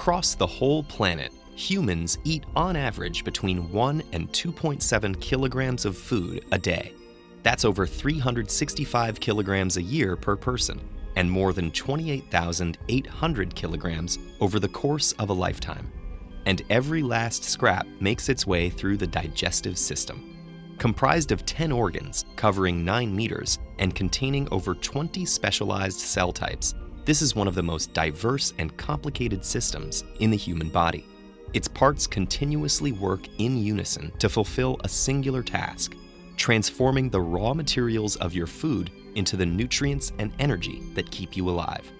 Across the whole planet, humans eat on average between 1 and 2.7 kilograms of food a day. That's over 365 kilograms a year per person, and more than 28,800 kilograms over the course of a lifetime. And every last scrap makes its way through the digestive system. Comprised of 10 organs, covering 9 meters, and containing over 20 specialized cell types, this is one of the most diverse and complicated systems in the human body. Its parts continuously work in unison to fulfill a singular task, transforming the raw materials of your food into the nutrients and energy that keep you alive.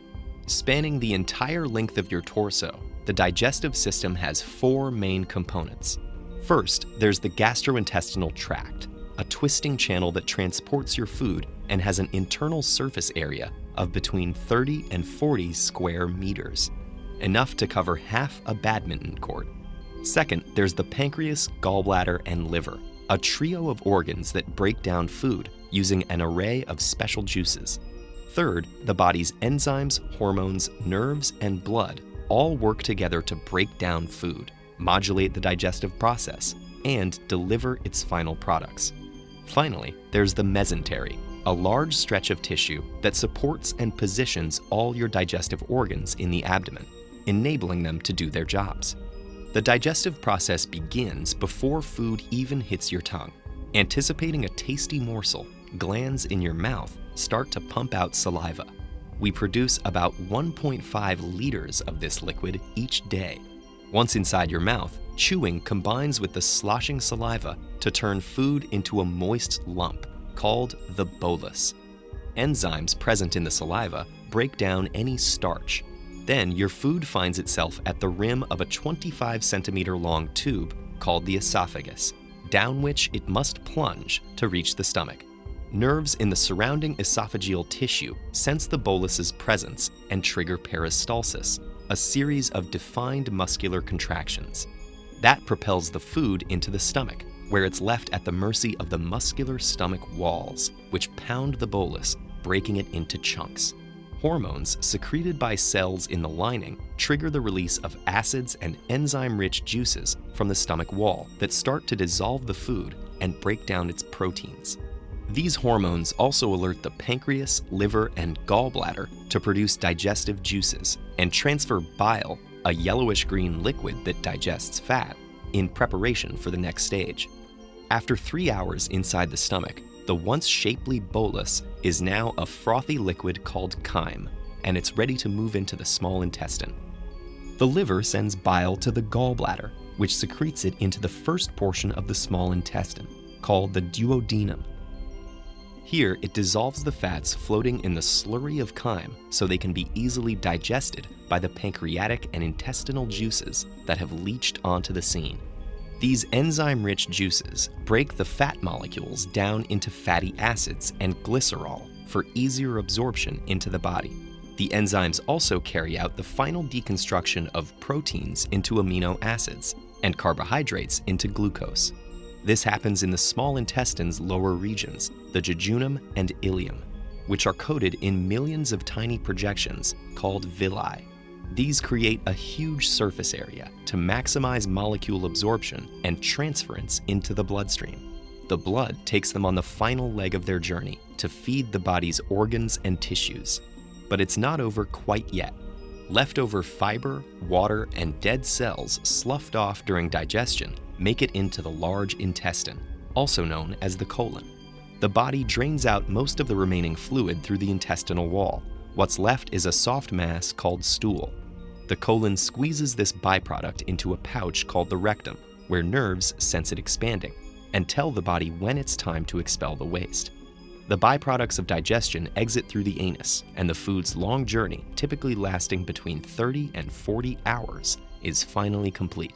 Spanning the entire length of your torso, the digestive system has 4 main components. First, there's the gastrointestinal tract, a twisting channel that transports your food and has an internal surface area of between 30 and 40 square meters, enough to cover half a badminton court. Second, there's the pancreas, gallbladder, and liver, a trio of organs that break down food using an array of special juices. Third, the body's enzymes, hormones, nerves, and blood all work together to break down food, modulate the digestive process, and deliver its final products. Finally, there's the mesentery, a large stretch of tissue that supports and positions all your digestive organs in the abdomen, enabling them to do their jobs. The digestive process begins before food even hits your tongue. Anticipating a tasty morsel, glands in your mouth start to pump out saliva. We produce about 1.5 liters of this liquid each day. Once inside your mouth, chewing combines with the sloshing saliva to turn food into a moist lump called the bolus. Enzymes present in the saliva break down any starch. Then your food finds itself at the rim of a 25 centimeter long tube called the esophagus, down which it must plunge to reach the stomach. Nerves in the surrounding esophageal tissue sense the bolus's presence and trigger peristalsis, a series of defined muscular contractions. That propels the food into the stomach, where it's left at the mercy of the muscular stomach walls, which pound the bolus, breaking it into chunks. Hormones secreted by cells in the lining trigger the release of acids and enzyme-rich juices from the stomach wall that start to dissolve the food and break down its proteins. These hormones also alert the pancreas, liver, and gallbladder to produce digestive juices and transfer bile, a yellowish-green liquid that digests fat, in preparation for the next stage. After 3 hours inside the stomach, the once shapely bolus is now a frothy liquid called chyme, and it's ready to move into the small intestine. The liver sends bile to the gallbladder, which secretes it into the first portion of the small intestine, called the duodenum. Here, it dissolves the fats floating in the slurry of chyme so they can be easily digested by the pancreatic and intestinal juices that have leached onto the scene. These enzyme-rich juices break the fat molecules down into fatty acids and glycerol for easier absorption into the body. The enzymes also carry out the final deconstruction of proteins into amino acids and carbohydrates into glucose. This happens in the small intestine's lower regions, the jejunum and ileum, which are coated in millions of tiny projections called villi. These create a huge surface area to maximize molecule absorption and transference into the bloodstream. The blood takes them on the final leg of their journey to feed the body's organs and tissues. But it's not over quite yet. Leftover fiber, water, and dead cells sloughed off during digestion make it into the large intestine, also known as the colon. The body drains out most of the remaining fluid through the intestinal wall. What's left is a soft mass called stool. The colon squeezes this byproduct into a pouch called the rectum, where nerves sense it expanding and tell the body when it's time to expel the waste. The byproducts of digestion exit through the anus, and the food's long journey, typically lasting between 30 and 40 hours, is finally complete.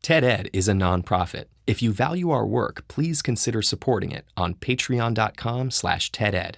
TED-Ed is a nonprofit. If you value our work, please consider supporting it on patreon.com/TEDEd.